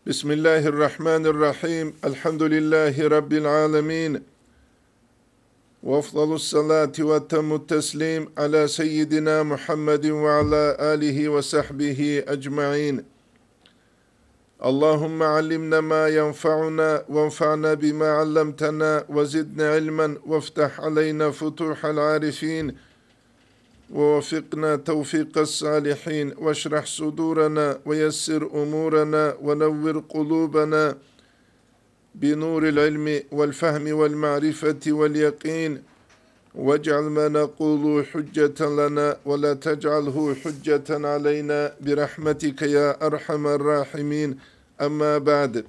Bismillahirrahmanirrahim. Elhamdülillahi Rabbil alemin. Ve afdalus salati ve temmut teslim ala seyyidina Muhammedin ve ala alihi ve sahbihi ecma'in. Allahümme allimna ma yenfa'una ve enfa'na bima allamtana ve zidna ilmen ve iftah aleyna futuhal arifin. ووفقنا توفيق الصالحين واشرح صدورنا ويسر أمورنا ونور قلوبنا بنور العلم والفهم والمعرفة واليقين واجعل ما نقول حجة لنا ولا تجعله حجة علينا برحمتك يا أرحم الراحمين أما بعد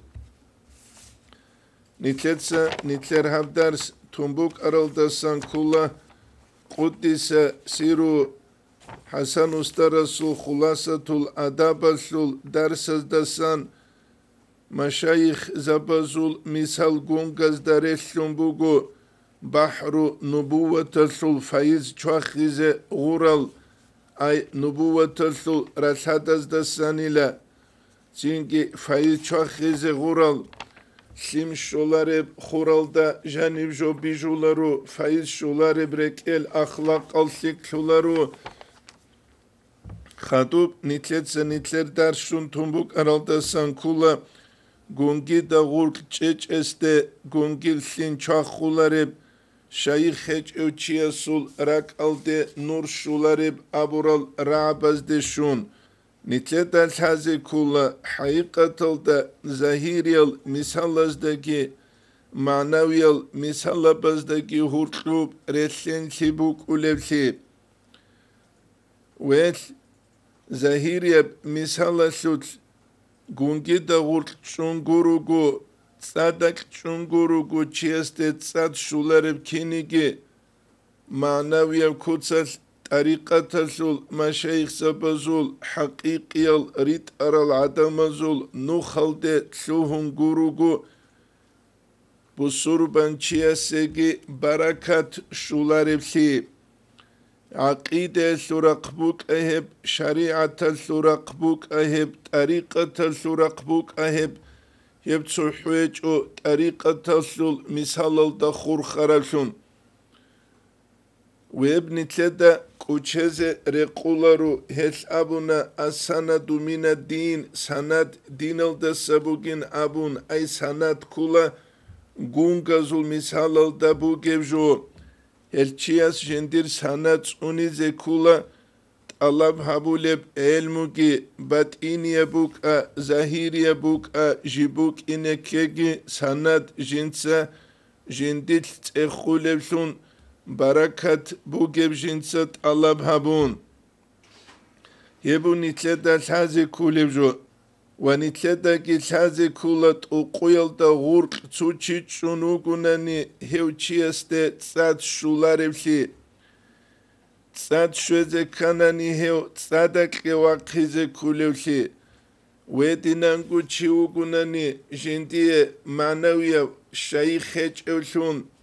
نتلر هبدرس تنبوك أرلدسان كله Kuddise siru Hasan Usta Resul Hulasatul Adabasul Dersazdasan Maşayih Zabazul Misal Gungaz Dareshun Bugu Bahru Nubuwatasul Faiz Çuakhize Gural Ay Nubuwatasul Rasadazdasan ile Çünkü Faiz Çuakhize Gural Sim şoları xuralda janib jo bijularu faiz şoları brekel ahlak alsik şoları xadub nitler derşun tumbuk aralda sankula gungi da gurk çeç este gungil sin çaxuları şayih heç öçiyasul rak alde nur şoları abural rabazde şun Nitlet el-hazi kula haqiqatalda zahiriyal misallazdaki manaviyal misallabazdaki hurtlub reslen sibuk ulevsi ve zahiriyab misallasut gungi da hurt çungurugu tsadak çungurugu çiyeste tsad şularib kinigi manaviyal kutsal طريقة مشايخ سبزول حقيقي الريت أرى العدمزول نخلد تلوهم قروقو بصربان چياسيگي بركات شولاربسي عقيدة سرقبوك أهب شريعة سرقبوك أهب طريقة سرقبوك أهب يبتو حويج أو طريقة سل مثال الدخور خرشون وابن تلدا كوچهزه رقولارو هسابونا السند من الدين سند دين الدسابوغين ابون اي سند كولا گونگازول مثال الدبوغيبجو هلچياس جندير سند اونيزه كولا طلب حبولب علموغي باتينيه بوك ظاهريه بوك جيبوك انكيگي سند جنسا جنديل تخولبسون Barakat bu gebjinsat alabhabun. Yebu nitleda sazi kulevjo. Wa nitleda ki sazi kulat uquyalda gurq tsuchi chunugunani hevchiaste tsad shularevsi. Tsad shweze kanani hev tsadak waqize kulevsi. Wedinangu chiugunani jindiye manawiya shaykh hechevsun.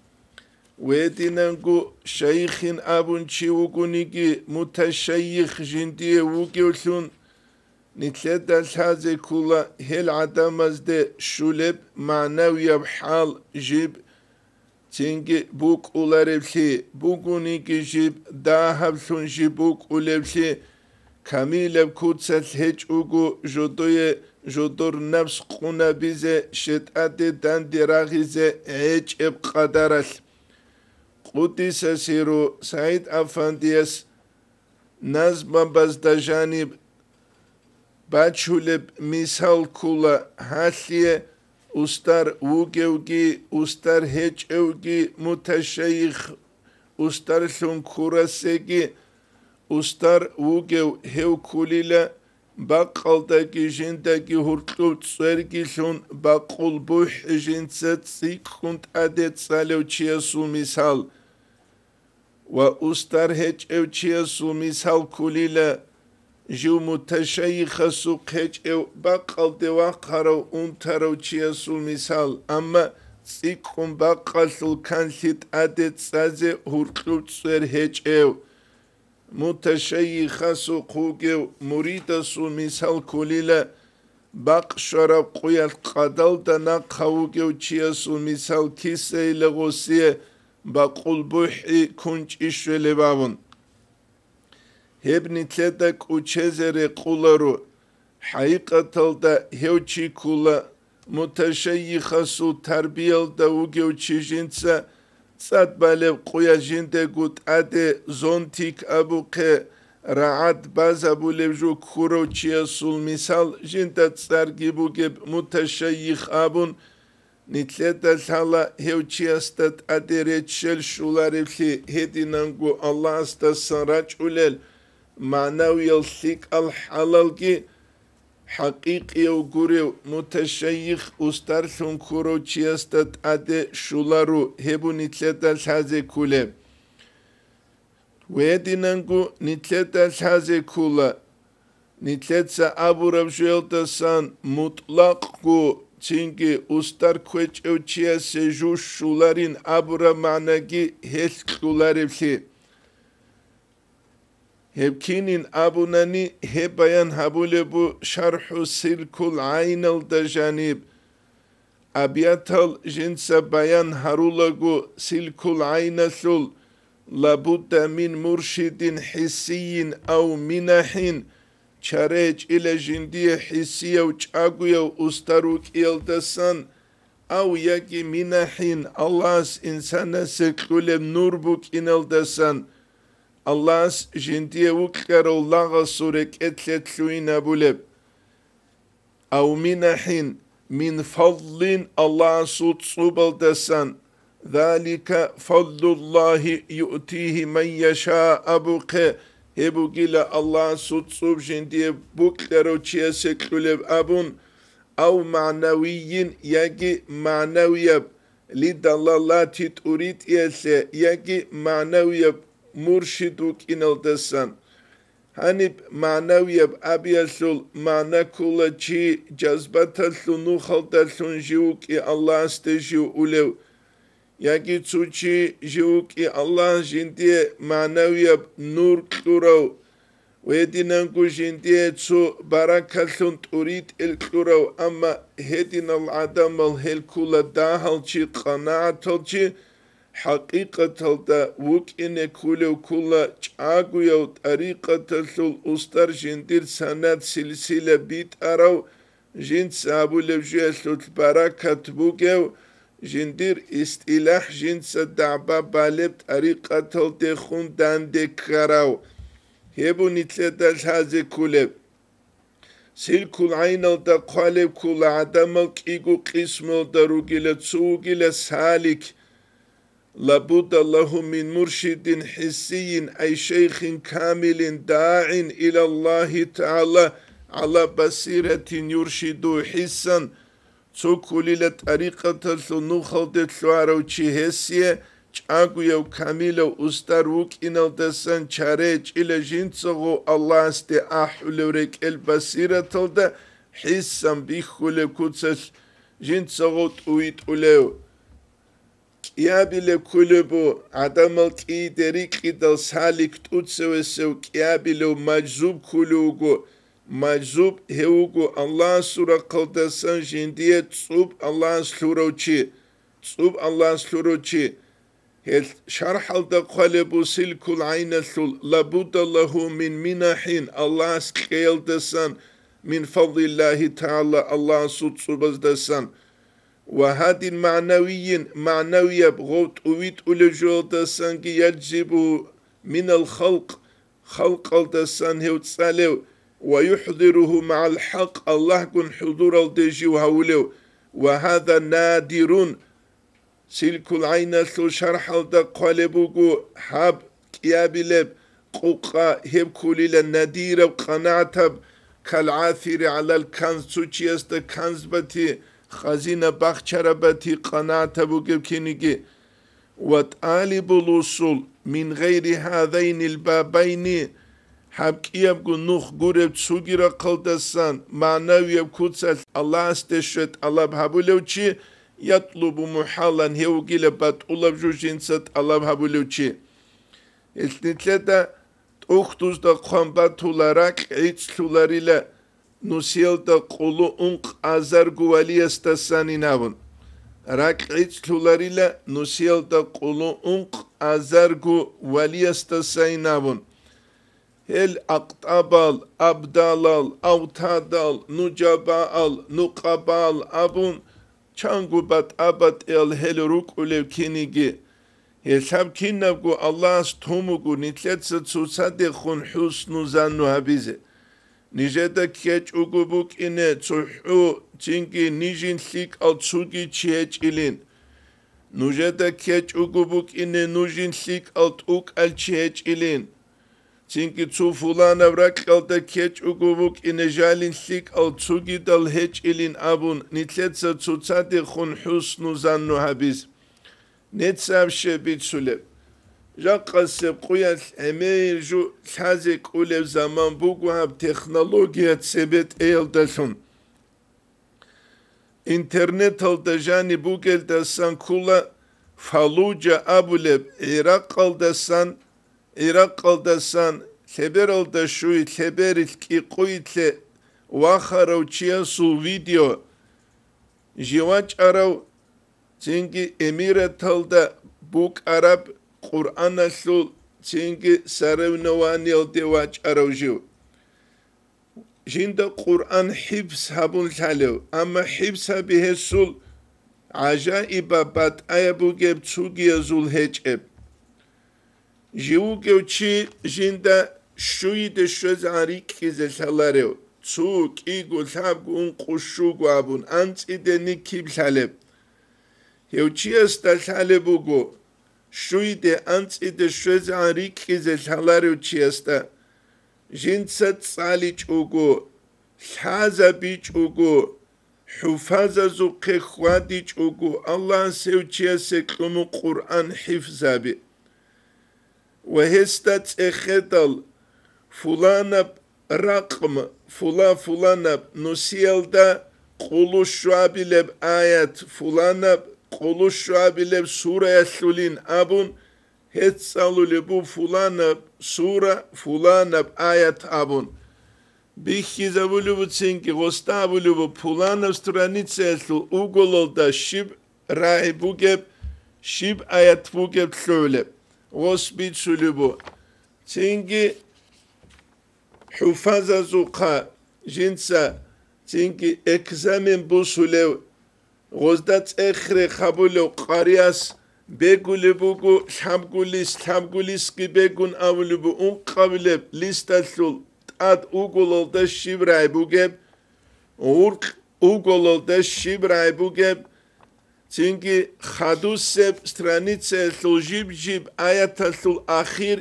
Wedinangu shaykhin abun chiugunigi mutashayikh jindiye wugyolsun nitleda saze kula hel adamazde şuleb manaviyab hal jib Çünkü buk ularevsi bugunigi jib dahavsun jibuk ulevsi kamilev kutsal heç ugu jodoye jodor nefs quna bize şetade dandiragize heç eb qadaral Qudis siru Said Afandiyas nazma bazda janib bachuleb misal kula hasiye ustar ugevgi ustar hechevgi mutashayikh ustar sun kurasegi ustar ugev hevkulila baqaldagi jindagi hurtlub tsergi sun baqul buh jinsat sikunt adet salevchiyasul misal Wa ustar heç evçiyasu misal kulila jiu mutashayikha su heç ev baqal deva qarav untarav chiyasu misal amma sikum baqasul kansit adet saze hurqub tser heç ev mutashayikha su qugev murida su misal kulila bak şarap kuyal kadal dana kavugev çiyasul misal kiseyle gosiye bakul buhi kunç işveli bavun. Heb nitledak uçezere kularu haqiqatalda hevçi kula muteşeyyihasu terbiyalda ugev çijinsa sad balev kuyajinde gut ade zontik abuke raat baza bulevju kuro çiyasul misal jinda tsargi bugeb muteşeyyih abun nitleda sala hevçiyastat ade reçel şularevli hedinangu Allah asta sanraç ulel manaviyal sik al halalgi haqiqiyev gurev muteşeyyih ustarsun kuro çiyastat ade şularu hebu nitleda saze kule Wedinangu nitleta saze kula nitletsa aburav jöldasan mutlak gu çünkü ustar kweç evçiye sejuş şularin abura managi heskularevli hepkinin abunani he bayan habule bu şarhu silkul aynal da janib abiyatal jinsa bayan harulagu silkul aynasul لابد من مرشد حسي أو منح çarec ile jindiye hissiye uçaguya ustaruk ildesan av yagi minahin Allah's insana sekulem nurbuk ineldesan Allah's jindiye ukkaro laga surek etletluina buleb av minahin min fadlin Allah's utsubeldesan ذَٰلِكَ فَضْلُ اللّٰهِ يُؤْتِيهِ مَنْ يَشَاءَ أَبُقَ Hebu gile Allah sutsub jindiye buklero çiyeseklulev abun av manaviyin yagi manaviyab lidallalatit urit yese yagi manaviyab murşiduk inaldesan hanip manaviyab abiyasul manakula çi cazbatallu nuhaldasun jivuki Allah stejiv ulev Yagi tsuchi jiuki Allah jindiye manaviyab nur klurav Wedinangu jindiye tsu barakasun turit el klurav ama hedinal adamal helkula dahalchi qanaatalchi haqiqatalda vukine kulev kula çaguyav tariqatasul ustar jindir sanat silsile bit arav jind sabulev juyasul barakat bugev jindir istilah jinsa da'ba baleb tariqatal de khundan de karav hebu nitledal haze kulev silkul aynal da qalev kula adamal kigu qismal da rugile tsugile salik labudda lahu min murşidin hissiyin ay şeyhin kamilin da'in ilallahi ta'ala ala basiretin yurşidu hissan Tsukulile tariqatallu nukhaldetlu aravçi hessiye çaguyev kamilev ustar vuk inaldesan çarec ile jintsogu Allah iste ahulevrek el basiratalda hissan bihule kutsas jintsogu tuit ulev Kiyabile kulebu adamal ki derik idal salik tutsevesev kiyabilev majzub kulugu Majzub heugu Allah sura kaldasan jindiye tsub Allah slurochi tsub Allah slurochi hel şarhalda qalebu silkul aynasul labudda lahu min minahin Allah skeyaldasan min fadlillahi ta'ala Allah sutsubazdasan ve hadin ma'naviyin ma'naviyab got uvit ulejoldasan ki yelcibu minal halq aldasan hevtsalev ويحضره مع الحق الله كن حضور الدجي وهولو وهذا نادر سلك العين شرح الدا قلبوغو حب كيابلب قوقا هب كوليل النادير وقناعتب كالعاثر على الكنز سوچيست كنز بتي خزينة بخشربتي قناعتب وكبكينيجي وطالب الوصول من غير هذين البابين Habkiyab gu nuh gurev tsugira kaldasan manaviyab kutsal Allah steşret alab habulevçi yatlubu muhalan hevgile bat ulav jujinsat alab habulevçi etnitle de uhtuzda kombat olarak içlularıyla nusielda qulu unq azargu valiestasaninavun. Rak'itslularila nusielda qulu unq azargu valiestasaninavun. Hel aqtabal, abdalal, avtadal, nucabal, nuqabal abun çangubat abat el hel rukulev kinigi. Hesab kinavgu Allah's tumugu nitletsa tsusade khun husnu zannu habize. Nijeda keç ugubuk ine tsuhu çünkü nijin lik al tsugi çiheç ilin. Nujeda keç ugubuk ine nujin lik al tuk al çiheç ilin. Çünkü tsu fulan avrak alda keç ugubuk ine jalin lik al tsugi dal heç ilin abun nitletsa tsusade khun husnu zannu habize. Netsavşe bitsule. Jakasep kuyal emir ju sazik ulev zaman bugu hab teknolojiyat sebet eyldasun. İnternet alda jani bugel dasan kula Faluca abuleb Irak aldasan teber alda şuy teber ki kuyitle vaharav çiyasu video jivaç arav çünkü emiret alda buk Arap Kur'an asul çünkü sarevnavani alde vaç aravjiv. Jinda Kur'an hifz habun salev ama hifz habi hesul acaiba bat ayabu geb tsugi azul heceb. Jivu gevçi jinda şuyi de şöz arik kize salarev. Tsuk igul habgun kuşu guabun ansi de nikib saleb. Hevçiyas da salebugu. Şuyi de ansi de şöz arik kize salarev çiyas da. Jinsat saliç ugu. Haza biç ugu. Hufaza zukke khwadiç ugu. Allah sevçiyas eklumu Kur'an hifzabi. Ve hestat ekhedal. Fulanab rakm. Fulanab. Nusiyalda Kulu şuabileb ayet. Fulanab. Kulu şuabileb suraya sulin abun. Hetsalule bu fulanab sura fulanab ayet abun. Bihki zavulu bu tsinki gostabulu bu fulanab stranice eslu ugololda şib rai bugeb şib ayet bugeb söyle. Gosbit sulu bu. Tsinki hufaza zuka jinsa tsinki ekzamin bu sulev. Gozdat ekhre khabulu qariyas begule bugu shamgulis ki begun avlu bu unqabileb listasul ad ugololda shibray bugeb urq ugololda shibray bugeb çünkü khaduseb stranice jib ayatasul akhir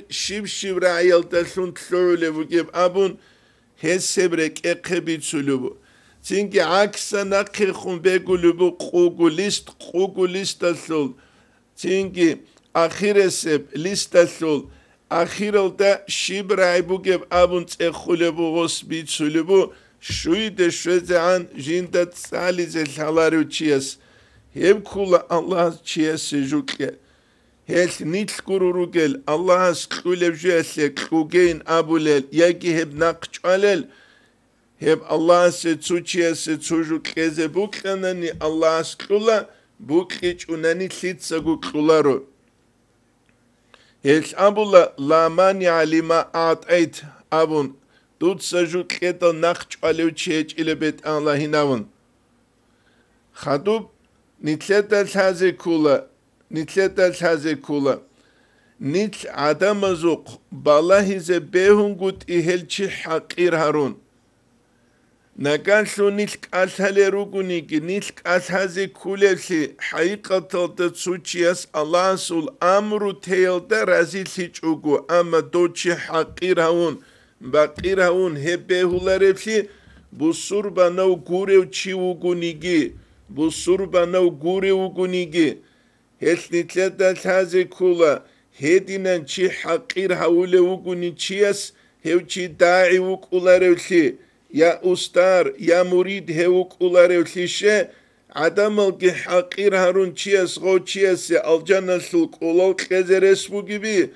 shibrayaldasun tlöle bugeb abun hesebrek ekebitsulu bu. Çünkü aksa nakhkhun begulu bu qugulist asul çünkü ahiresep listasul ahirolda şibray bugeb abun tsekhule bu gosbit sulubu şuyde şözean jindat salize salaru çiyas hep kula Allah çiyas jukle hel nit kururu gel Allah skule jese kugein abulel yagi hep nakçalel hep Allah se çuçiyase çocuk keze buklanani Allah skula Bukliç unani sitsa guklaro. Hels abula la mani alima atayt abun. Dutsa jukleta nakç alev çeç ile bet Allahinavun. Khadub nitletel haze kula. Nit adamazuk balahize behungut ihelçi hakir harun. Nagasho nilk ashale ruguniki nilk ashaze kulesi haqiqatalda suçiyas Allah'sul amru teyalda razil hiç ugu ama doçi haqir havun baqir havun hebehular hepsi bu surbanav gurev çi ugunigi bu surbanav gurev ugunigi hesnitledan haze kula hedinen çi haqir havule uguni çiyas hevçi da'i ukular hepsi ya ustar ya murid hevuk ular şişe adamıl ki hakir harun çiyas go çiyası alcana sulk olal kezeres bu gibi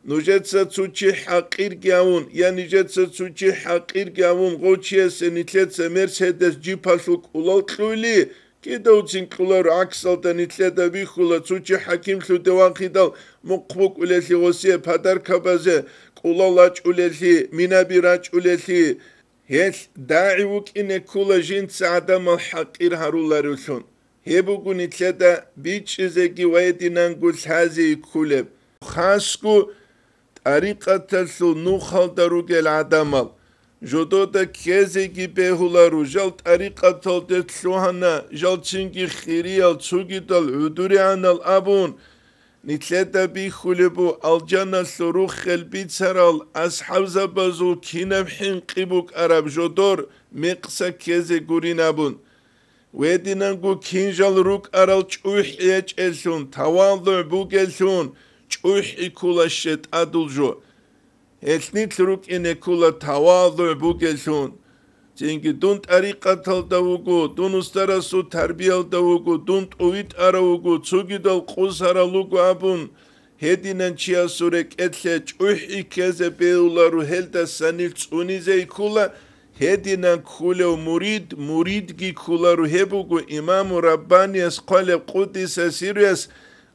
Нужется цучи хакир гявун, я нижется цучи хакир гявун, гочиесе нитлеце мерседес джипашлук улалклули, кидауцин клар аксалта нитледа вихула цучи хаким шлудевахидал, мукбук улесли госие падаркабазе, кулалач улесли, минабирач улесли, هل داعوك إن كل جنس عدم الحقير هرولارسون هبوكو نتلدا بيتش زكي ويدنا نقول هذه كلب خاصكو طريقة تلسو نوخال دروك العدمال جدودا كيزيكي بيهولارو جال طريقة تلسوهانا جال تشنكي خيريال تسوكي دل عدوري عن الأبون نتلتا بي خلبو الجنة سروخ البيت سرال أصحاب زبازو كينم حين قيبوك عرب جدور مقصة كيزي قرين أبون ويدينانقو كينجال روك أرال چوح يج إلسون تواضع بوك إلسون چوح إكولا شت أدول جو هلنيت روك إن إكولا تواضع بوك إلسون Çünkü dunt arikatal davugu, dun ustarasu terbiyal davugu, dunt ovit aravugu, tsugidal kusaralugu abun, hedinen çiya surek etle çuh ikeze beularu helda sanil tsunize kula, hedinen kulev murid gi kularu hebugu imamu Rabbaniyas kale kudise siriyas,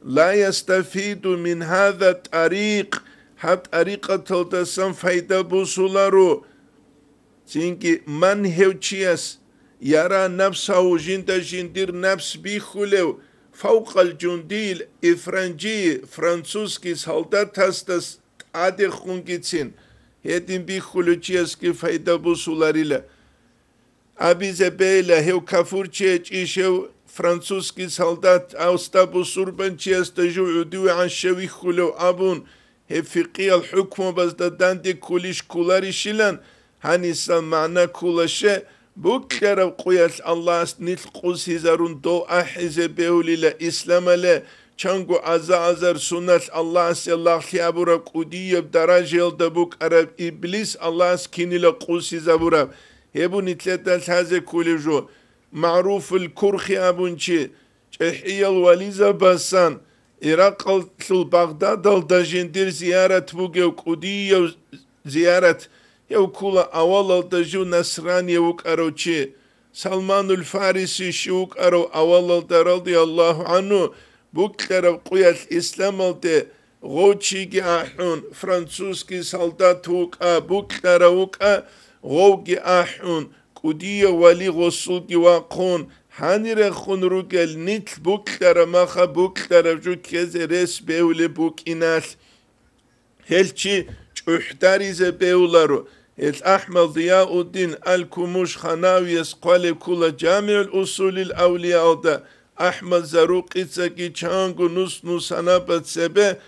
la yastafidu min hada tarik, hat arikatal da san fayda busularu, çünkü man hevçiyas yara nafsahu jinda jindir nafs bihulev fawqal jundil ifranci Fransuski soldat hastas ade khungitsin hedin bihuluçiyas ki fayda busularıyla abize beyle hev kafurçiye çişev Fransuski soldat austa busurbançiyas da ju udu an şevihulev abun hev fiqiyal hukmu bazda dandi kuliş kularişilan Hanisan mana kulaşe bu kere koyas Allah's nil kusizarun do ahize beulile İslamale çangu azar sunnas Allah's Allah khiyabura kudiyeb darajel da bu arab iblis Allah's kinile kusizabura hebu nitletel haze kulejo ma'ruful kurhi abunçi çehiyal valiza basan Irak al Bagdad al dajendir ziyaret bugev kudiyev ziyaret يوكولا أول الدجو نصراني يوك أروشي سلمان الفارسي شوك أرو أول رضي الله عنه بوكر قوية الإسلام الدي غوشي أحون فرانسوسكي سلطات وكا بوكر وكا غوكي أحون كودية ولي غسوكي واقون هانير خون روكال نيت بوكر مخا بوكر جو كيز رس بيولي بوك إناس هلشي çuhtarize beularu el Ahmed Ziyauddin el-Kumuş Hanaviyes qale kula Cami'ül Usulil Avliya'da Ahmed Zaruqitsaki çangu nus sanabat sebe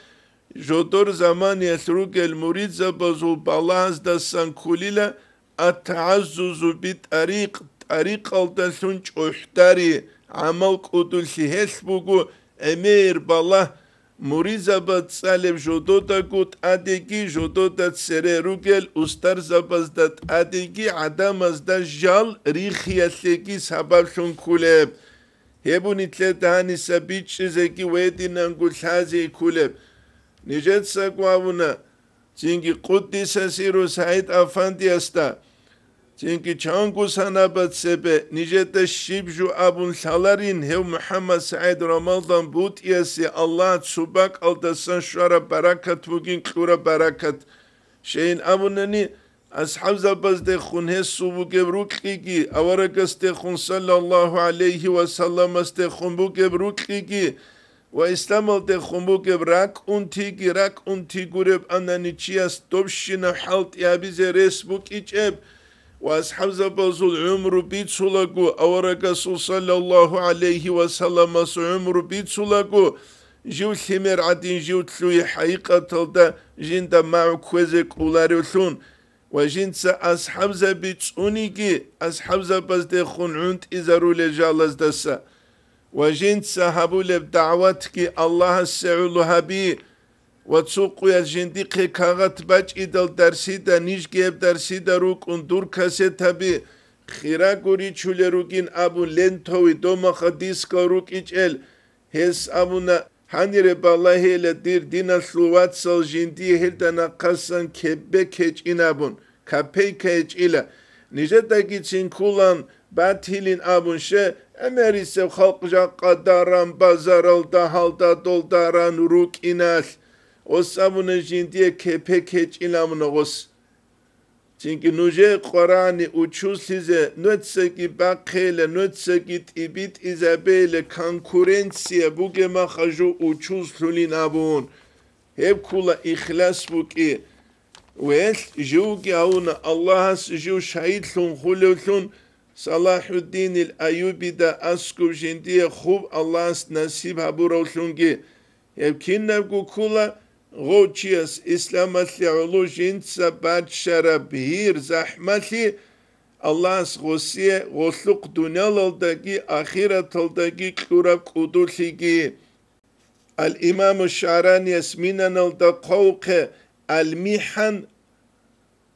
jodor zaman yesrugel murid zabazul balaz da sankulila at-ta'azzuzu bit tariq aldasun çuhtari amal kudul hesbugu emir ballah Murizabat salem jododa gut adegi jododa sere rugel ustar zabazdat adegi adamazda jal rixiyatlegi sababşun kuleb. Hebu nitletani sabiçizeki vedinan gulhazi kuleb. Nijet sakvavuna. Çünkü Kuddise Siru Said Afandiyasta. Çünkü çangu sanabat sebe nicete şibju abun salarin hev Muhammed Said Ramazan butiyesi Allah subak aldasan şura barakat bugün kura barakat şeyin abunani ashab zabazde khun hesu bu gebrukigi avaragaste khun sallallahu aleyhi ve sellem aste khun bu gebrukigi ve İslam'da khun bu gebrak unti gureb ananiçiyas dobşina halt ya bize resbuk içeb وأصحاب زبازو العمر بيت سلقو أو رسول صلى الله عليه وسلم عمر بيت سلقو جيو ثمر عدين جيو تلوي حقيقة تلدا جندا معو كوزك أولاريوثون وجنسا أصحاب زبيت أونيكي أصحاب زباز دخون عند إزارو لجالز دسا وجنسا هبو لبدعواتك الله السعولو هبي وتسوقوا الجندي كاغت باج إدل درسي دا نيش جيب درسي دا روك اندور كاسي تبي خيرا قوري چولي روكين أبو لنتوي دوما خديس كا روك إجل هس أبونا Hanire ballahi ile dir dina sluvat sal jindi hildana kasan kebbe keç inabun. Kapey keç ile. Nice da gitsin kulan batilin abunşe emerise halkca kadaran bazaralda halda doldaran ruk inal. O sabunu jindiye kepe keç ilamına os. Çünkü nuje Kur'an'ı uçu size nötse ki bakkele nötse ki ibit izabele konkurensiye bu gema haju uçu sulin abun. Hep kula ihlas bu ki ve ju ki avuna Allah'as ju şahit sun hululun Salahuddin el-Ayyubi da asku jindiye khub Allah'as nasib habur olsun ki hep kinnev ku kula Goçiyas İslamatli ulu jinsa bad şarabhir zahmati Allah'as gosiye gosluk dünyaldaki ahiretaldaki kurab kudusligi Al-İmam-ı Şarani esminanalda kavke al-mihan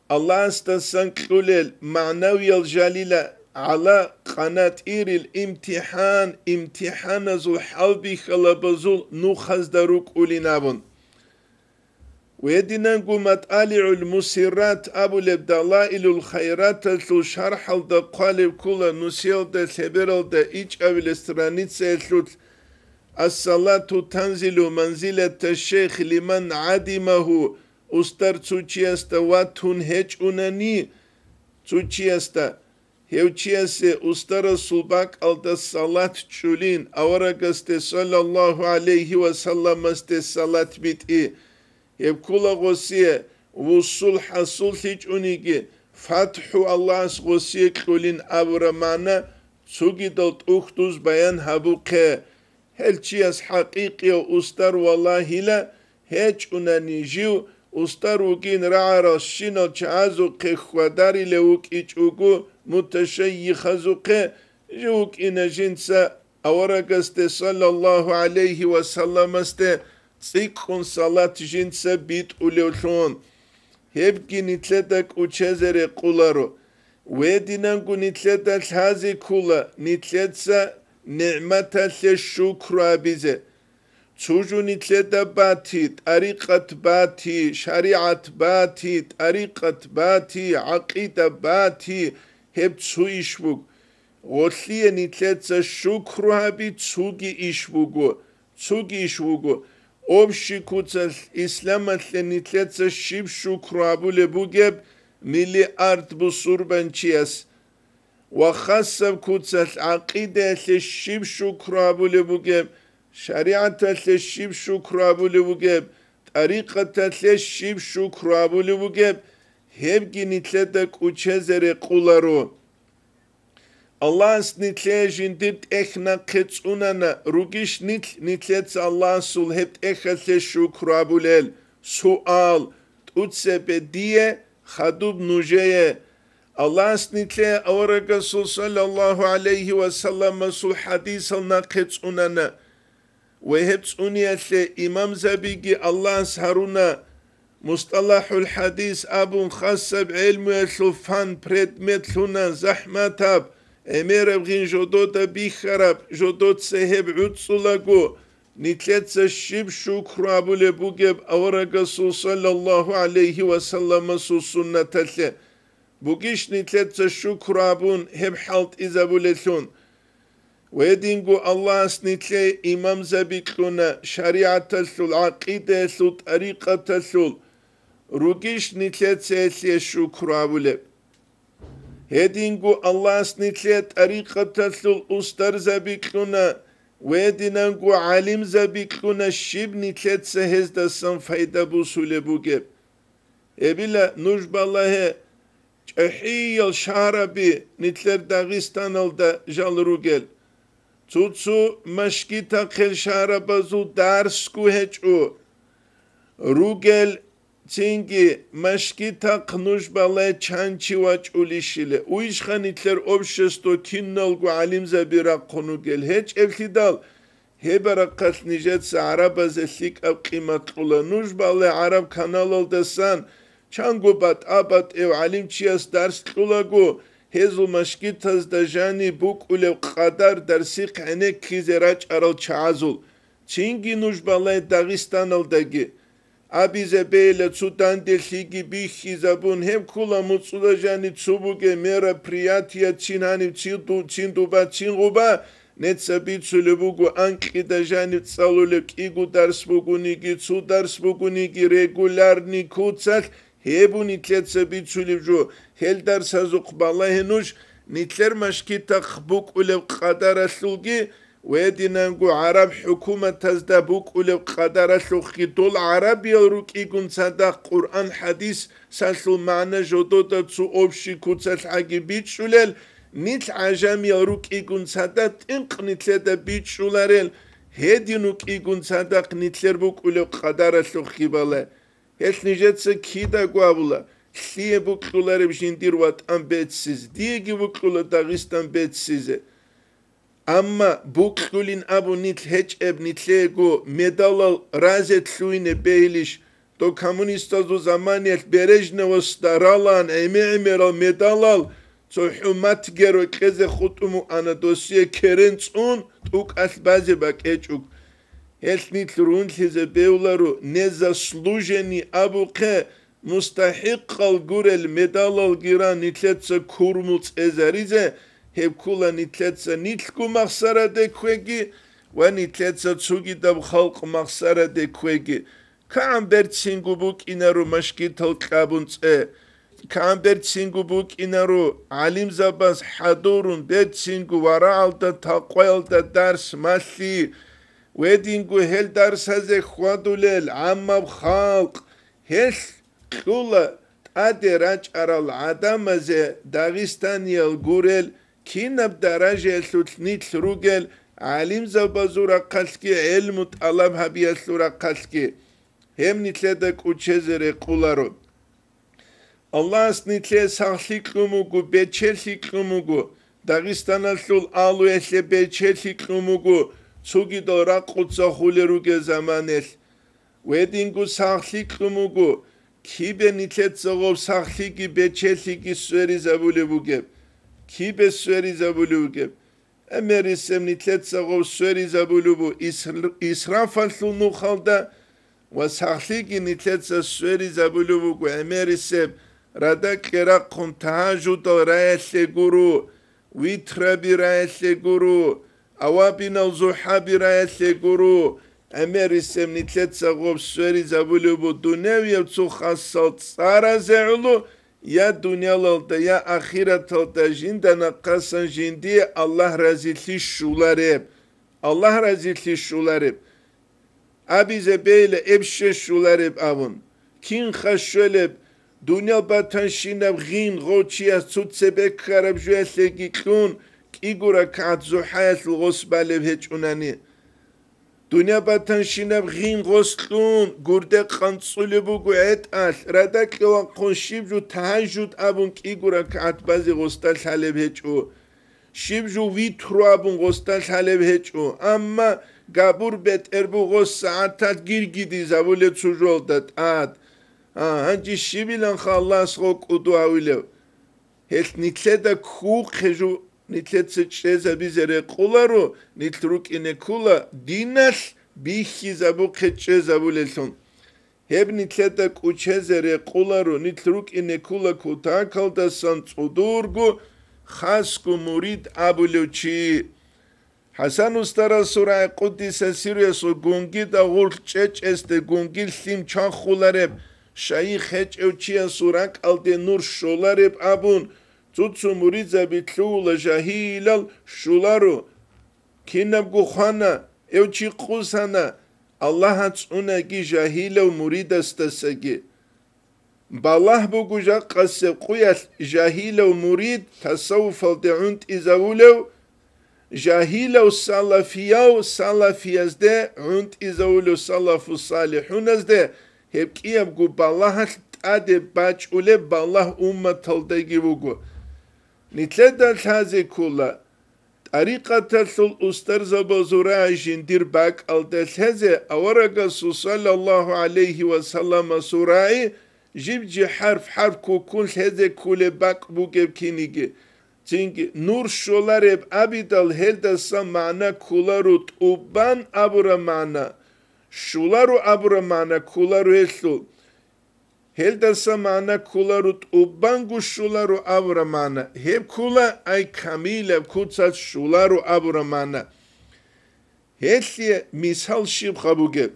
Allah'as da sanklulel manaviyal jalila ala qanatiril imtihan imtihanazul halbi khalabazul nukhazdaruk ulinabun ويدنا قمت آلع المسيرات أبو الدلائل الخيرات الثل شرح الدا قالب كل نسيل دا سبيل دا إيج أو الاسترانيت سيثلت الصلاة تنزل منزلة الشيخ لمن عدمه أستر تسوچيستا واتون هج أناني تسوچيستا هوچيسي أستر صلباك الدا الصلاة تشولين أورقست صلى الله عليه وسلم است الصلاة بيتئي hep kula gosiye vusul hasul hiç unigi fathu Allah's gosiye kulin avramana sugidalt uhtuz bayan habuke helçiyas haqiqi ustar vallahi la hiç unanijiv ustar ugin ra'ara şino çazu qekhwadari lewuk ichugu mutaşayyihazuke juk inajinsa awaragaste sallallahu aleyhi ve sellem este Tsikhun salat jinsa bit ulevlon. Hep ginitledak uçezere kularu. Ve dinan gunitledak hazi kula. Nitletsa ni'metatle şukra bize. Çocuğu nitleda bati, tarikat bati, şariat bati, tarikat bati, akida bati. Hep su işbuk. Otliye nitletsa şukra bi tsugi işbugu. Tsugi işbugu. Общий куцас исламатле нитлеца шибшу крабуле бугеб миллиард бусурбанчиас. Вахасав куцас акидатле шибшу крабуле бугеб шариататле шибшу крабуле бугеб тарикататле шибшу крабуле бугеб хебги нитледа кучезере кулару. Allah's nitlejin dit echna ketsunana rugish nitlets Allah sul hebt echase shukrabulel sual tutse bediye khadub nujeye Allah's nitle awraga sul sallallahu aleyhi ve sellem sul hadis alna ketsunana ve hepsuniyete imam zabigi Allah's haruna mustalahul hadis abun khassab ilmu elufan predmet luna zahmatab Emir evgin jodota bikharab jodot seheb utsulago nitletsa shib shukrabule bugeb avraga sul sallallahu aleyhi ve sellem sul sunnatatle bugish nitletsa shukrabun heb halt izabulethun ve dingu Allah's nitle imam zabikluna şariatatul aqidatul tariqatatul rugish nitletsa etliye shukrabule Hedingu Allah's nitlet tariqatatul ustar zabikluna ve dinangu alim zabikluna şib nitlet sehezda san fayda busule bugeb. Ebila nujballahe çahiyal şarabi nitler Dağistan alda jalrugel. Tutsu maşkita kel şarabazu darsku heçu. Rugel Çünkü maşkita knujbala çançivaç ulişile. Uyuşkanitler obşesto kinnalgu alimza bira konu gel. Hiç evtidal. Heberakat nijetsa araba zeslik ab kıymat ula. Nujbala Arap kanal oldasan. Çangu bat abat ev alim çiyas ders ulagu. Hezu maşkitaz da jani buk ulev kadar dersi kaynek kizeraç aral çazul. Çingi nujbalay Dağistan'ıldaki abize beyle Sudan delhigi bihi zabun hem kula mutsudajani tsubuge mera priyatiya Çinhani Çinduba Çinguba Netsabi tsulubugu ankidajani tsalulek igu darsbugunigi tsu darsbugunigi regularni kutsal hebu nitletsa bitsulivju heldar sazukbala henuş nitler maşkita khbuk ulev qadaraslugi wedinangu Arab hükümet tazda buk ulev qadaraslugi dol Arab yalruk igun sada Kur'an hadis salsul ma'na jododa tsu obşi kutsal hagi bitsulel nit ajam yalruk igun sada tinq nitleda bitsularel hedinuk igun sada nitler buk ulev qadaraslugi bala Heç nijetsa kida guavula. Şliye bukluları bişindir vatan betsiz. Diye ki buklula Dağistan betsize. Ama buklulin abu nit heç eb nitlego medalal razet suyne beyliş. Do komünista zo zamaniyet Berejnevo staralan emeral medalal. So humat gero keze khutumu ana dosye kerençun tuk asbaze bak eçuk. Helnit runtize bevlaru nezaslujeni abuke mustahiqqal gurel medalal giran nitletsa kurmuts ezarize hepkula nitletsa nitku maksara de kwegi ve nitletsa tsugidab halk maksara de kwegi Kamber tsingubuk inaru maşki talqabuns Kamber tsingubuk inaru alim zabas hadurun bet tsingu vara alta taqwa alta ders masli Wedingu hel darsaze khwadulel amma khalq hel khula aderaç aral adamaze Dağistan yel gurel kinab daraje sultnit rugel alim zabazura qalki ilmut alab habiyasura qalki hem nitledek uçezere kularo Allah nitle sahlikumugu beçellikumugu Dağistan'a sul alu esle beçellikumugu Tsugi do rakutsa huleruge zamanel. Wedingu sahlikumugu. Kibe nitletsagov sahliki beçeliki süeri zabulevugeb. Kibe süeri zabulevugeb. Emerisem nitletsagov süeri zabulevu. İsrafallu nukhalda. Ve sahliki nitletsa süeri zabulevugu. Emerisem radak kera kontahajudal rayetle guru. Vitra rayetle guru. Awabina zuhabi rayetle guru emerisem nitletsa gov süeri zabulubu dunev tsu khassal tsara ze'ulu ya dunyalalda ya ahiretalda jindana qasan jindi Allah razilli şulareb Allah razilli şulareb abize beyle ebşe şulareb avun kin khashöleb dunya batan şinav ghin goçiya sutsebek karab jüesle giklun Igura kat zuhayat l'gosbalev heçunani. Dünya batan şinav ghin goslun gurde qantsulubu guet al. Radak lewan konşibju tahajjud abun igura kat bazi gostal halev heçu. Şibju vitru abun gostal halev heçu. Amma gabur bet erbu gos saatat girgidi zavule tsujoldat ad. Hanci şibilan khallas gok udu avilev. Helt nitleda kuk heju Nitletsa çeza bizere kularu nitruk ine kula dinas bihi zabu çeza bulelson. Hep nitleta kuçezere kularu nitruk ine kula kutakalda san tsudurgu khasku murid abuluçi. Hasan ustara sura Kuddise siriyasu gungi da gul çeç este gungil sim çanxulareb Şeyh heç evçiya surak alde nur şolareb abun Tutsu muriza bitluula jahilal şularu kinab gukhana evçi kusana Allah tsuna gi jahila muridastasagi ballah bu guja qasse quyas jahila murid tasawuf de'unt izawlev jahila salafiyazde unt izawlev salafu salihunazde hep kiyab gu ballah ade bachule ballah ummataldagi bugu Nitleda taze kula Tariqatul ustar zabazura jindir bak aldelheze awaraga sallallahu aleyhi ve sellem surai jibci harf kukul heze kule bak bu gebkinigi çünkü nur şolareb abidal heldasa mana kularut uban abura mana şularu abura mana kularu eslu heldasa mana kularut uban guşularu abura mana hep kula ay kamile kutsat şularu abura mana hesliye misal şib kabuge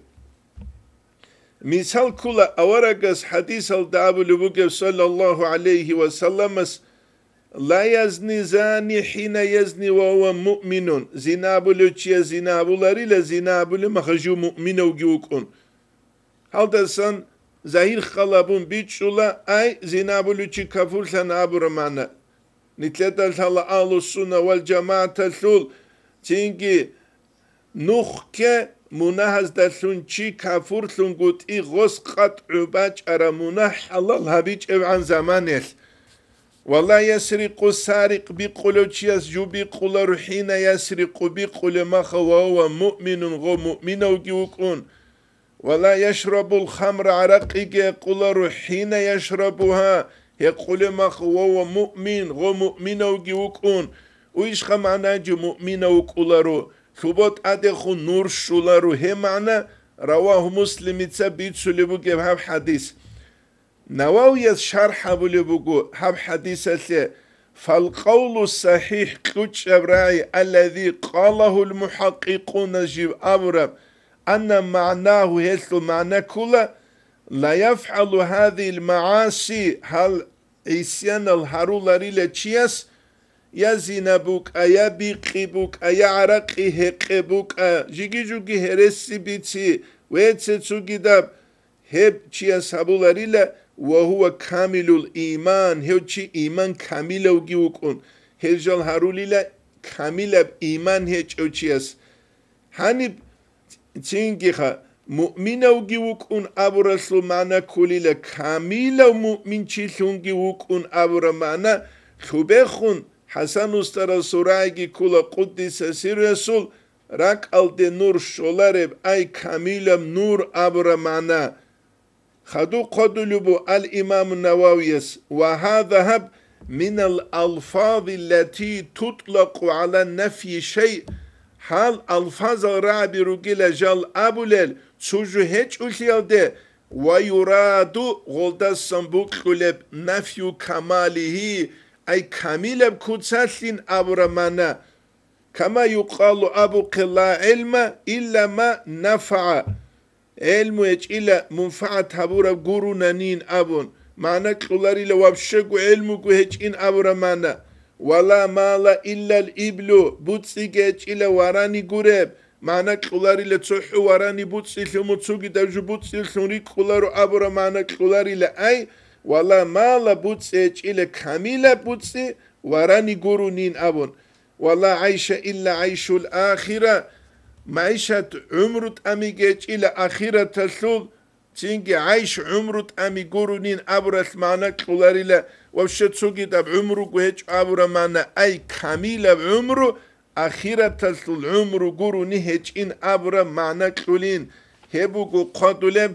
misal kula avaragas hadis al dabulu buge sallallahu aleyhi ve sellemes la yazni zani hina yazni ve huve mu'minun zinabulu çiye zinabularıyla zinabulu mahaju mu'minu giyukun haldasan zahir kalabun biçula ay zinabulu çi kafursan aburamana nitledal hala alu sunna vel cemaatel sul çünkü nuhke munahaz dalsun çi kafursun gut i gos qat ubaç ara munah halal habiç ev an zamanel والله يسرق السارق بقول تشيس جو بقول حين يسرق بقول ما وهو مؤمن غو مؤمن وجوكون ولا يشرب الخمر عرق يقول حين يشربها يقول ما وهو مؤمن غو مؤمن وجوكون وإيش خمعنا جو مؤمن وكولارو ثبوت أدخو نور شولارو هي معنى رواه مسلم تثبت سلبو جاب حديث نواوي شرح بلبوغو هب حديثة فالقول الصحيح كوتش ابراي الذي قاله المحققون جيب أبرب أن معناه هسل معنى كله لا يفعل هذه المعاصي هل إسيان الهرولاري لتشيس يزينبوك أيا بيقبوك أيا عرقي هقبوك جيجي جوجي هرسي بيتي ويتسوكي داب هب تشيس هبولاري وهو كامل الإيمان هوشي إيمان كامل وجيوكون هجال هاروليلا كامل إيمان هج أوشيس هاني تينجيخا مؤمن وجيوكون أبو رسول معنا كليلا كامل ومؤمن تشيلون جيوكون أبو رمانا خبخون حسن استر سرايجي كلا قدس سير رسول راك الد نور شولارب أي كامل نور أبو رمانا خدو قدلبو الإمام النووي وهذا هب من الألفاظ التي تطلق على نفي شيء حال ألفاظ رابي رجل جال أبولل تسوجو هيج أوليالده ويراد غلدا سنبوك قلب نفي كماله أي كامل بكتسلين أبرمانا كما يقال أبو قلا علم إلا ما نفع علم إلى منفعة هبورا غورو نانين أبون معنى كلاري لوابشقو علمو هيجين أبورا معنى ولا مال إلا الإبلو بوتسي إلى وراني غورب معنى كلاري لتوحو وراني بوتسي لمتسوكي داجو بوتسي لنري كلارو أبورا معنى كلاري لأي ولا مال بوتسي إلى كاملة بوتسي وراني غورو نين أبون ولا عيش إلا عيش الآخرة معيشة عمرت أمي جيج إلى آخرة تسول تينجي عايش عمرت أمي قرونين أبرث معنا كلاري لا وشت سوكي داب عمرو قهج أبرا معنا أي كاملة بعمرو آخرة تسول عمرو قروني هج إن أبرا معنا كلين هبوكو قدولم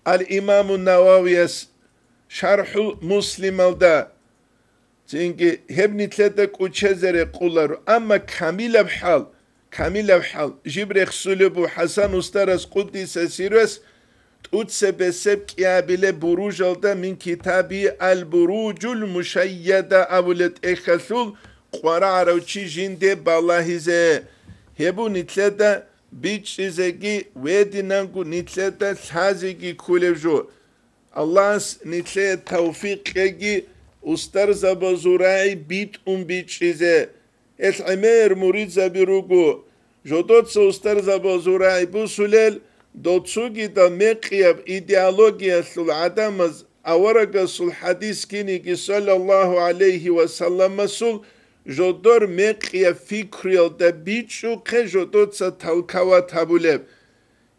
الإمام النووي شرح مسلم الدا تينجي هبني تلتك وشزري قولارو أما كاملة بحال كامل بحال جبريخ سلبو حسن استرس قدس سيرس تتسبسب كيابل بروج الدا من كتابي البروج المشيدة أولد إخسول قرع روشي جند بالله هبو نتلدا بيتش زكي ويدنانكو نتلدا سازكي كولبجو الله نتلدا توفيق يجي استرز بزراعي بيت بيتش العمير مريد زبيروغو جودوت سوستر زبازوراي بوسولل دوتسوغي دا مقيب ايديالوجيا سل عدمز اورغا سل حديث كيني صلى الله عليه وسلم سل جودور مقيب فكريل دا بيتشو كي جودوت سا تلكوا تابولب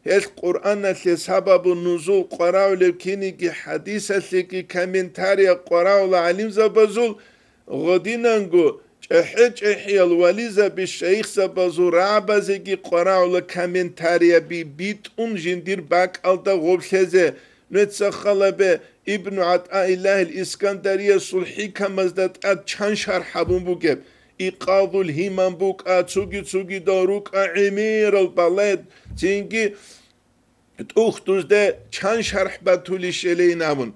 هل قرآن اللي سبب النزول قراو لكيني حديث اللي كمنتاريا قراو لعلم زبازول غدينانغو حج إحيال وليزة بالشيخ سبازو رعبازيكي قراو لكامنتاريا بي بيت جندير باك ألتا غوبشيزة نتسخل بي İbn Ata'illah el-İskandariye sulhi kamazdat at çanşar habun bugeb. İqadul himan buka tsugi doruka emir al-baled. Çünkü tuhtuzde çanşar batuli şeleyin avun.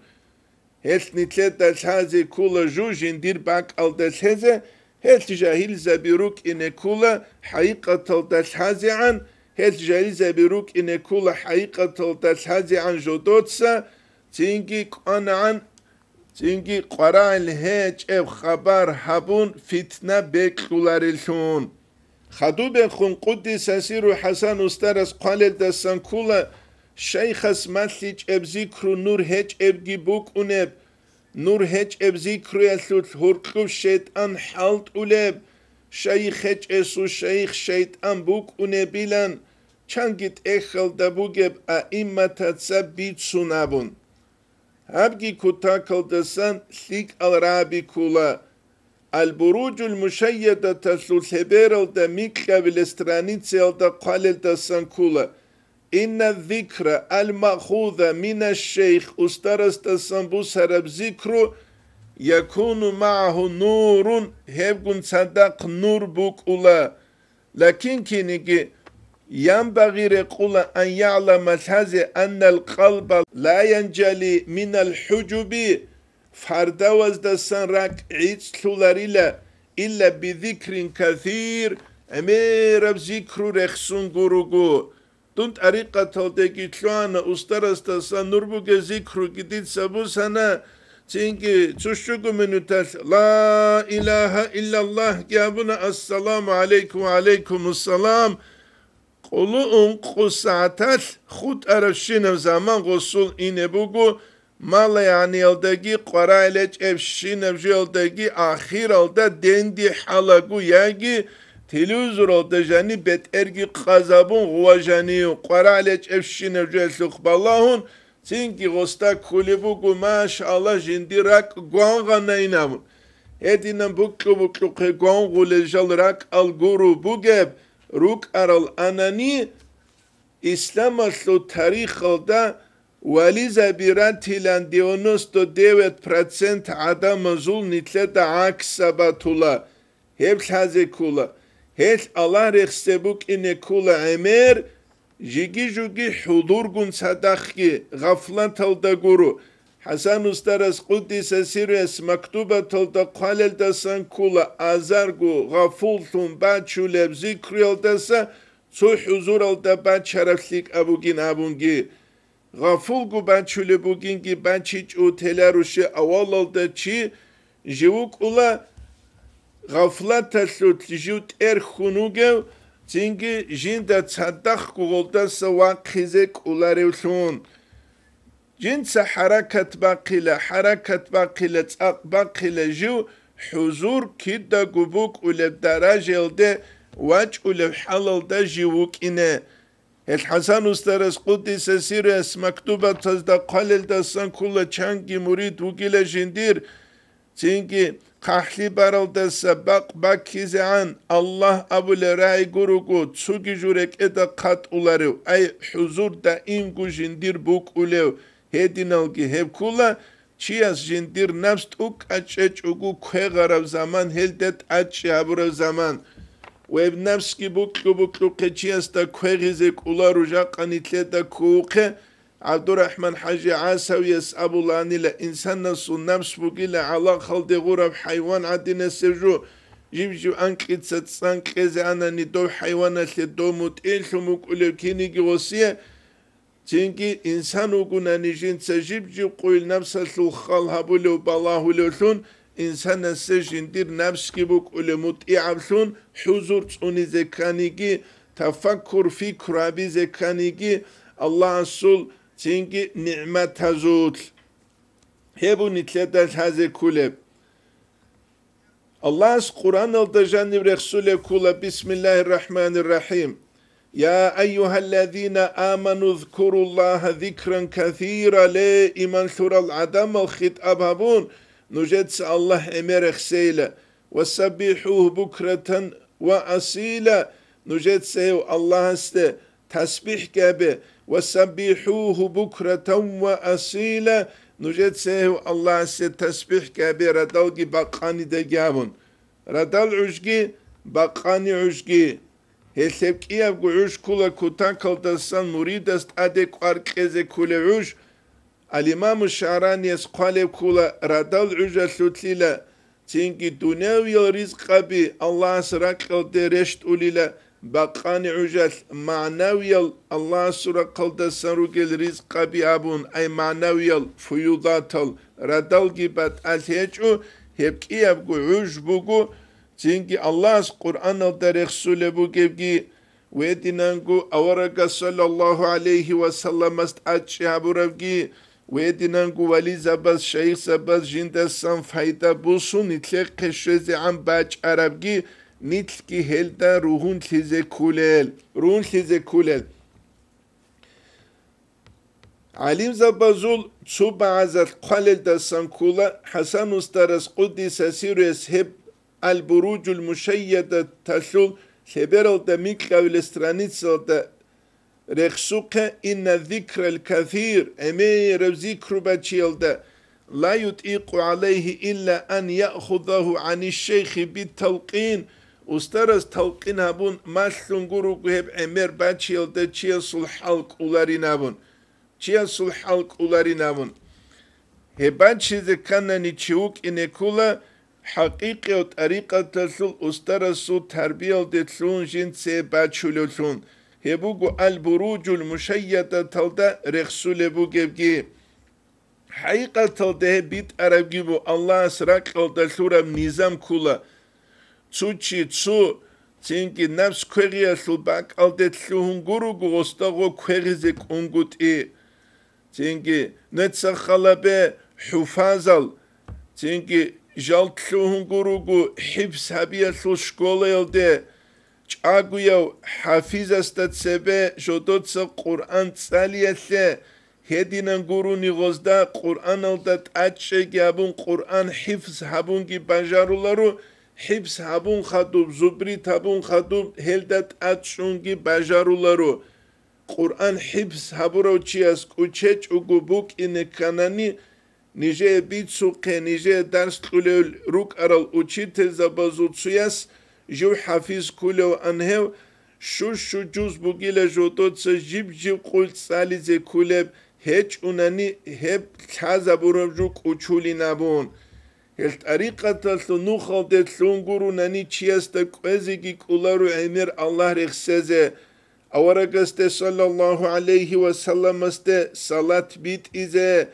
Helt nitlet dalhaze kula jujin dir bak al dalhaze. Helt jahil zabiruk ine kula haqiqatal dalhaze an. Helt jahil zabiruk ine kula haqiqatal dalhaze an jodotsa. Çünkü Kur'an çünkü Kur'an hiç ev haber habun fitne beklularılsun. Hadu bekhun Kuddis asiru Hasan ustaras qalel dasan kula şeyhas maslic ev zikru nur hiç ev gibuk uneb nur hiç ev zikru yasut hurqub şeytan halt uleb şeyh hiç esu şeyh şeytan buk unebilan çangit ekhal da bugeb aimmatatsa bitsunabun. Habgi kutakal dasan lik al rabi kula al-burucul müşeyyede tasul heberal da mikla bil estranitsel da qalel dasan kula inna zikra al-ma'khuza minash-şeyh ustaras dasan bu sarab zikru yakunu ma'ahu nurun hevgun sadak nur buk ula lakin kinigi ينبغي لقول أن يعلم هذا أن القلب لا ينجلي من الحجب فردوز دسان راك عيد سلولاريلا إلا بذكر كثير أمير بذكر رخصون قروقو دونت أريقة تلدكي تلوانا أسترس دسان نربوك ذكر جديد سبوسانا تينكي تشوكو منو تاس لا إله إلا الله جابنا السلام عليكم وعليكم السلام قلون قصعتال خود ارشين zaman قصول اینه بگو مال yani yıldagi qarayleç evşin evjildagi ahir alda dendi halagu yagi televizor alda jani bet ergi qazabun guvajani qarayleç evşin evjelsuk ballahun çünkü gosta kulibugu maşallah jindirak guanga inam edinen buklu guang gulejalrak al guru bugeb Ruk aral anani İslam aslu tarihda vali zabiran tilan diyonusto 9% adam zul nitle da aksabatula hep haze kula hep Allah rexsebuk ine kula emer jigi hudur gun sadakhi gaflan talda guru Hasan ustaras Kuddis asiris maktuba talda qalel dasan kula azargu gafultum bachuleb zikriyal dasa su huzur alda bach şereflik abugin abungi gafulgu bachule bugingi bachic utelaruşi aval alda çi jivuk ula gaflat tasut jut erhunugev çünkü jinda tsadak gulda sawa khizek ularevsun جنس حركة باقيلة باقيلة جو حضور كده قبوك ولا الدرجة ده واج ولا حلال ده جوك إنه الحسن استرس قدس سيرس مكتوبة تصدق قلل دستان كل چانگي مريد وقيلة جندير تنگي قحلي برال دست باكيز عن الله أبو لرأي قروقو تسوكي جورك إدا قط أولارو أي حضور دائم قو جندير بوك أوليو Hedinalgi hevkula çiyas jindir nafs uk açeç ugu kheğarav zaman heldet aç yaburav zaman ve nafs ki buk keçiyas da kheğizek ular uca qanitle da kuqe Abdurrahman Hacı Asaviyes Abulani ile insan nasıl nafs bugile ala khalde gurav hayvan adine sevju jibju ankit satsan keze anani do hayvana le do mut ilhumuk ulekini gosiye çünkü insan uguna nijin sejibci koyul nefseslu khalhabulu balahulun insan sejindir nefs gibuk ulemut i'absun huzur tsuni zekanigi tafakkur fikrabi zekanigi Allah sul çünkü nimet hazut hebu nitledel haze kuleb Allah Kur'an alda janib Resulü kula Bismillahirrahmanirrahim يا أيها الذين آمنوا اذكروا الله ذكرا كثيرا لا إيمان ثر العدم الخطاب هبون نجدس الله أمرخ سيلا وسبحوه بكرة وأصيلا نجدس الله تسبيح كابه وسبحوه بكرة وأصيلا Nujet sehu Allah se tesbih gabe radal gi baqani de gavun. Radal ujgi baqani ujgi. Hesepkiyev guuş kula kutan kaldasan muridast ade qarqeze kule uj. Al-İmam-ı Şa'raniyes qalev kula radal uja sutlila. Çünkü dünyavi rizq abi Allah sıra kaldı reşt ulila. Baqani ujal manaviyal Allah sıra kaldı sarugel rizq abi abun. Ay manaviyal fuyudatal radal gibat al-heçu. Hepkiyev guuş bugu. Çünkü Allah Kur'an alda Resulü bu gibi ve dinangu avaraga sallallahu aleyhi ve sellem ast açyaburavgi ve dinangu vali zabaz şeyh zabaz jindasan fayda bulsun nitlek keşrezi an baç arabgi nitki helda ruhun tize kulel Alim zabazul su bazat qalel da sankula Hasan ustaras Kuddise sirres hep البروج المشيدة تشول خبرل دا ميكلا والسترانيتسل دا رخصوقة إن الذكر الكثير أمير ذكر باتشيل دا لا يطيق عليه إلا أن يأخذه عن الشيخ بالتلقين ustaras talqin habun maslun guru hep emir bachil de chiasul halk ularinabun chiasul halk ularinabun hebachize kanani chiuk inekula حقيقة وطريقة تسل استرسو تربية دتلون جنسي باتشولون هبوغو البروج المشيدة تلدا رخصول بوغبجي حقيقة تلده بيت عربجيبو الله سرق الدلورم نظام كولا تسوچي تسو تنكي نفس كوريا سلباك الدتلون غروغو استغو كوريزك انغوت تنكي نتسخلبه حفاظل تنكي Jaltluhun gurugu hibs habiyatlu şkola yolde çaguyav hafizastat sebe jodotsa Kur'an tsaliyatse hedinan guru nigozda Kur'an aldat açe gabun Kur'an hifz habun ki bajarularu hibs habun khadub zubrit habun khadub heldat açun ki bajarularu Kur'an hibs haburo çiyas kuçeç ugubuk ine kanani Nice bitsuke, nice ders kulel ruk aral uçite zabazutsuas, ju hafiz kulev anhev, şu cüz bugile jototsa jib kul salize kuleb, hiç unani hep kaza buravjuk uçulinabun. Helt arikataslı nuhaldet sunguru nani çiyasta kwezigi kularu emir Allah rexseze, avaragaste sallallahu aleyhi ve sellemeste salat bit ize,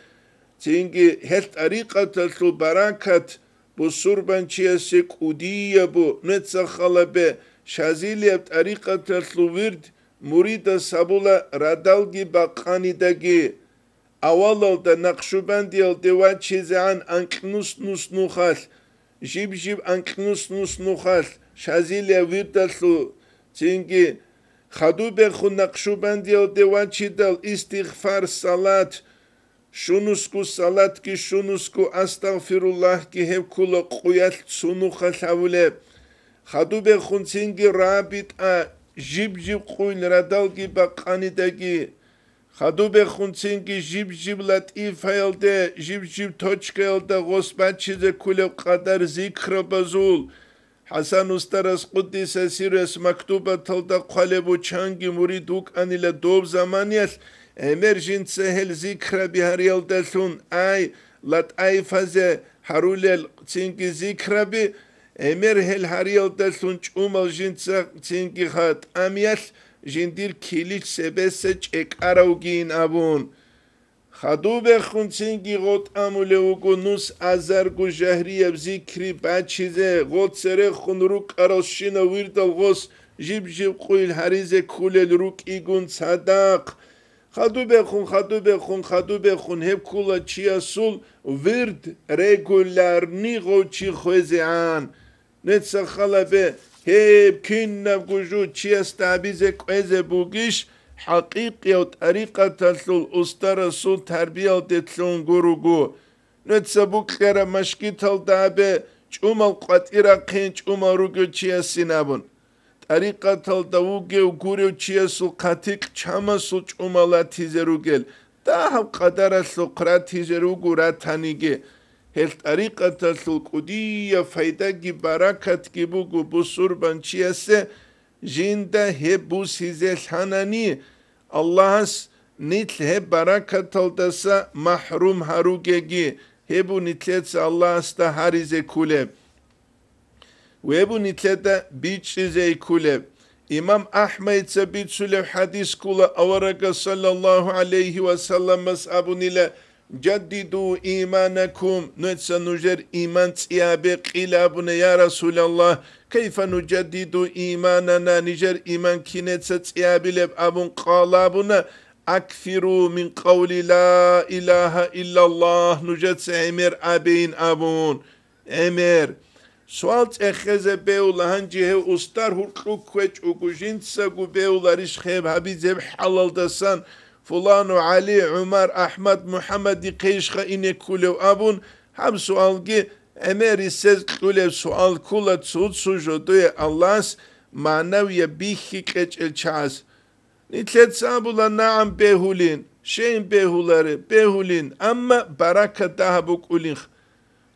çünkü her tarikatı barakat bu surban çiyası kudiye bu netsahala be şaziliyet tarikatı vird murida sabula radal gibi bakanidagi aval da nakşubandi al deva çizean anknus nus nuhal jib anknus nus nuhal şaziliye virdaslu çünkü khadu be khun nakşubandi al deva çidal istiğfar salat Şunusku salat ki şunusku astagfirullah ki hep kula kuyat sunu khalavule khadu be khunsingi rabit a jib kuyl radal ki bakanidagi khadu be khunsingi jib latif hayalde jib tochka yalda gosbat çize kule kadar zikra bazul Hasan ustaras Kuddise sirres maktuba talda qalebu changi muriduk anile dov zamaniyat Emerjin sehel zikra bihar yaldasun ay lat ay faze harulel çünkü zikra bi emer hel har yaldasun çumal jinsa çünkü hat amyal jindir kiliç sebese çek aravgin abun khadu be khun çünkü got amule ugunus azar gu jahriye zikri bachize got sere khunruk arashina virdal gos jib qoyl harize kulel ruk igun sadak Khadu be khun hep kula chiasul vird regularni gochi khozean netsa khalabe hep kinna guju chiastabize kweze bugish haqiqi و طریقت استار سو تربیه دتلون گروگو netsa bukhara mashkital dabe chumal qatira qin chumarugo chiasinabun طریقت داوگه گوریو چیه سو قطیق چما سو چومالا تیزرو گل Daha kadar sokrat hizeru gurathanige. Hel tariqata sulqudiya fayda gi barakat gi bu surban çiyese jinda he bu size hanani Allah'as nitl he barakat aldasa mahrum harugegi he bu nitletse Allah'as da harize kule ve bu nitlete biçize kule İmam Ahmed ise biçüle hadis kula avaraga sallallahu aleyhi ve sellem mesabun ile Ceddidu imanakum nutsa nujer iman tsiyabe qila bune ya Resulallah keyfe nuceddidu imanana nijer iman kinetse tsiyabileb abun qala buna akfiru min qavli la ilahe illallah nujetse emir abeyin abun emir sual tseheze beulahan cihe ustar hurqu kveç ugujintsa gu beulariş kheb habizeb halaldasan Fulano Ali, Ömer, Ahmet, Muhammed'i keyşka ine kulev abun ham sualgi emeri sez kulev sual kula tsud sujoduye Allah's manaviye bihi keçel çaz. Nitlet sabula naam behulin, şeyin behuları, behulin ama baraka daha buk ulin.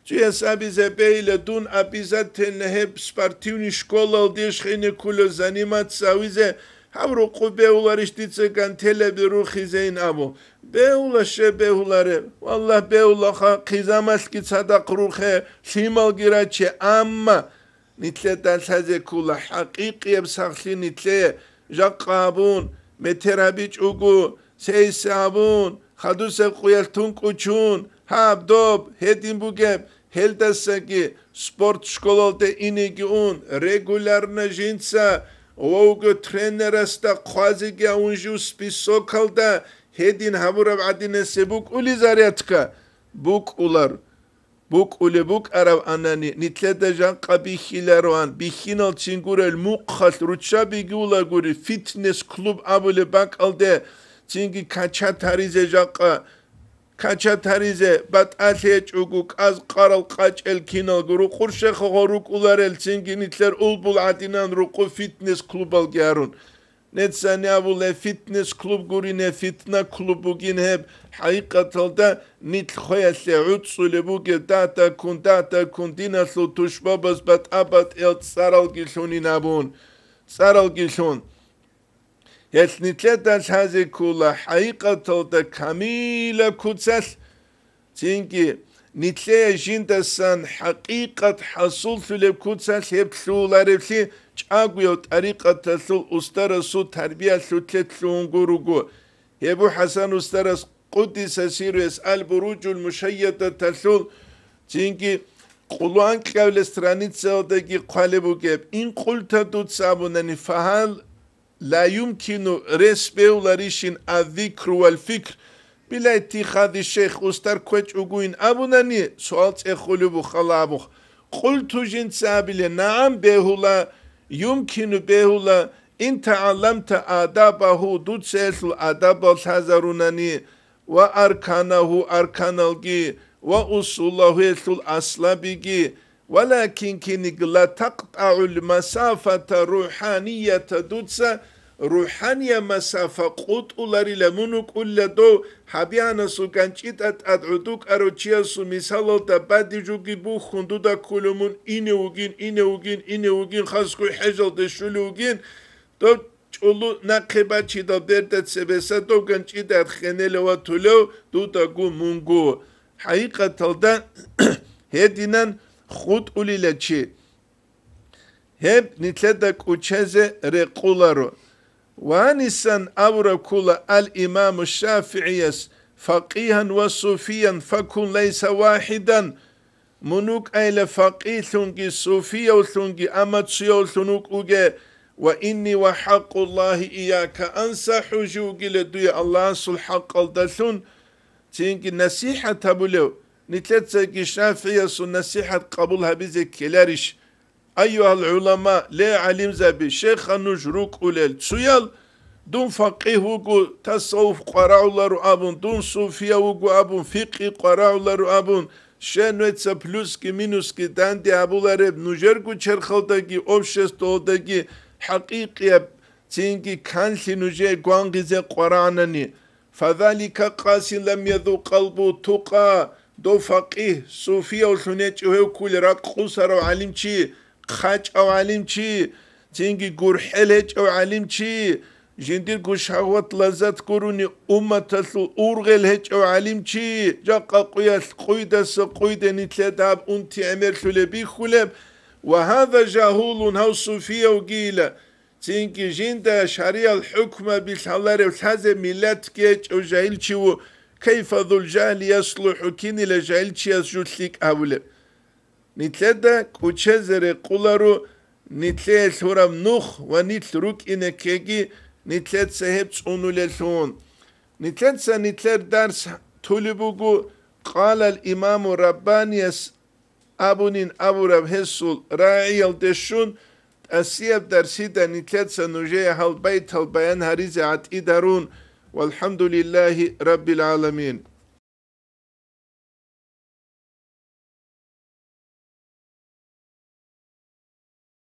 Cüyes abize beyle dun abizaten hep spartivni şkolal diye şkine kulev zanimat savize Havru kubeular iştitse kan tele bir ruhizeyn abu. Beula şe beuları. Vallah beula kizamaz ki sadak ruhe. Simal giraçe amma. Nitleten saze kula. Hakikiyem sakli nitleye. Jakkabun. Meterabiç ugu. Seysabun. Hadusev kuyaltun kuçun. Habdob. Hedin bugeb. Heldasaki. Sport şkolalte inigi un. Regularna jinsa. Oğu trenerasta khazige unju spisokalda hedin havurav adine sebuk uli zaryatka buk ular buk ule buk arav anani nitlede jan qabihileroan bihinal çingurel mukhal ruça bigular guri fitness club abule bak alde çingi kaça tarize jaqa kaça tarize bat atleç uguk az qaral qaç el kinal guru qurşe khoruk ular el çingi nitler ulbul adinan ruku fitness club al garun netsa ne abule fitness club guri ne fitna klubu gin hep haqiqatalda nit khoyasle utsule bu data kun dinaslu tuşbabas bat abat el saral gilshunin abun saral gilshun Yesnitleten saze kula haqiqatalda kamila kutsal çünkü nitleye jindasan haqiqat hasul füle kutsal hepsular hepsi çaguyo tariqatasul ustarasu terbiye sütletluğun gurugu Ebu Hasan ustaras Kuddise sirves al burucul müşeyyede tasul çünkü Kulağın kavle stranitsa'daki kalebu geb in kulta tutsabunani fahal La yumkinu resbeular işin az-zikru vel fikr bila ittihadi şeyh ustar kveç uguin abunani sual tsehulu bu khalabu qultu jinsabile naam behula yumkinu behula in ta'allamta adabahu dutsesul adabal hazarunani ve arkanahu arkanalgi ve usullahu esul aslabigi Walakin kinik la taqta'ul masafata ruhaniyete dutsa ruhaniye mesafe qutular ile munuk ulle do habiyana su gançit at uduk aroçiya su misal da badicu gibi khundu da kulumun ine ugin khasku hejal de şulugin do çulu naqibaçi da berdet sebese do gançit at khenele ve tulo do da gu mungu haqiqatalda hedinan Khud ulileçi hep nitledek uçeze rekularu ve nisan avra kula al imam şafi'iyes faqihan ve sufiyan fakun leysa vahidan munuk eyle faqih thungi sufiya thungi amatsiyo thunuk uge ve inni ve hakkullahi iyaka ansahu jugile duya Allah'ın sul hakkal dasun çünkü nasihat tabulev Nitletse ki Şafiye su nasihat kabulha bize keleriş. Ayyuhal ulama le alim zabi şeyha nujruk ulel suyal dun faqihugu tasavvuf qara'uları abun dun sufiyavugu abun fiqhi qara'uları abun şenetse plus ki minus ki dandi abuları nujergu çerkhaldaki obşestodaki hakikiye çünkü kansi nuje guangize qara'nani فذلك قاس لم يذو قلبه تقى دو فقيه صوفية وثنيت وهو كل رقصر وعلمشي خاج أو علمشي تنجي قور حلج أو علمشي جندير قو شهوت لذات قروني أمة الأورغل هج أو علمشي جاقا قوية قويدة سقويدة نتلداب أنتي عمر ثلبي خلب وهذا جاهول هاو صوفية وقيلة تنكي جندا شريعة الحكمة بالحلال وتهذا ملات كيج أو جاهلشي كيف ذو الجهل يصلح كيني لجاهلشي يسجد أولي نتلدا كوتشزر قولارو نتلاد ثورم نوخ ونتل روك إنكيجي نتلاد سهب تسونو للثون نتلاد درس تولبوغو قال الإمام رباني أبونين أبو رب هسول راعي الدشون أسيب درسيدا نتلاد سنوجيه هالبيت هالبيان هريزة عت إدارون والحمد لله رب العالمين.